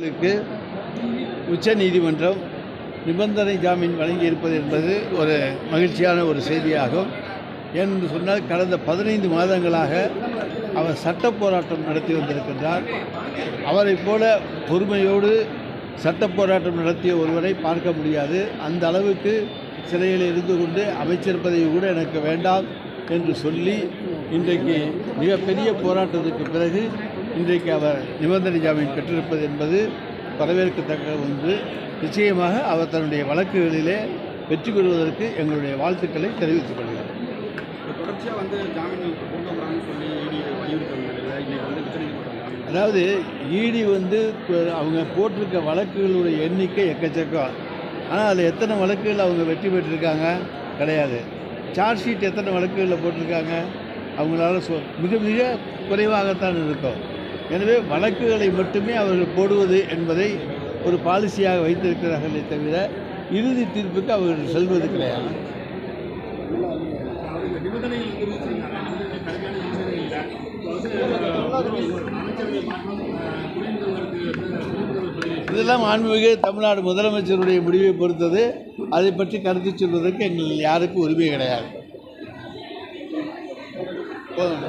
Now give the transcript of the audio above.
க்கு உச்ச நீதிமன்றம் நிபந்தனை ஜாமீன் வழங்கியிருப்பது என்பது ஒரு மகிழ்ச்சியான ஒரு செய்தியாகும். ஏனென்று சொன்னால் கடந்த 15 மாதங்களாக அவர் சட்ட போராட்டம் நடத்தி வந்திருக்கின்றார். அவரைப் போல பொறுமையோடு சட்ட போராட்டம் நடத்திய ஒருவரை பார்க்க முடியாது. அந்த அளவுக்கு சிறையில் இருந்து கொண்டு அமைச்சர் பதவி கூட எனக்கு வேண்டாம் என்று சொல்லி இன்றைக்கு மிகப்பெரிய போராட்டத்துக்கு பிறகு இன்றைக்கு அவர் நிபந்தனை ஜாமீன் பெற்றிருப்பது என்பது வரவேற்கத்தக்க ஒன்று. நிச்சயமாக அவர் தன்னுடைய வழக்குகளிலே வெற்றி பெறுவதற்கு எங்களுடைய வாழ்த்துக்களை தெரிவித்துக் கொள்கிறோம். தொடர்ச்சியாக ஜாமீன் கொண்டு வரான்னு சொல்லி அதாவது இடி அவங்க போட்டிருக்க வழக்குகளுடைய எண்ணிக்கை எக்கச்சக்கம். ஆனால் அதில் எத்தனை வழக்குகள் அவங்க வெற்றி பெற்றிருக்காங்க? கிடையாது. சார்ஜ் ஷீட் எத்தனை வழக்குகளில் போட்டிருக்காங்க? அவங்களால மிக மிக குறைவாகத்தான் இருக்கும். எனவே வழக்குகளை மட்டுமே அவர்கள் போடுவது என்பதை ஒரு பாலிசியாக வைத்திருக்கிறார்களே தவிர இறுதி தீர்ப்புக்கு அவர்கள் செல்வது கிடையாது. இதெல்லாம் மாண்புமிகு தமிழ்நாடு முதலமைச்சருடைய முடிவை பொறுத்தது. அதை பற்றி கருத்து சொல்வதற்கு எங்கள் யாருக்கும் உரிமை கிடையாது. போதும்.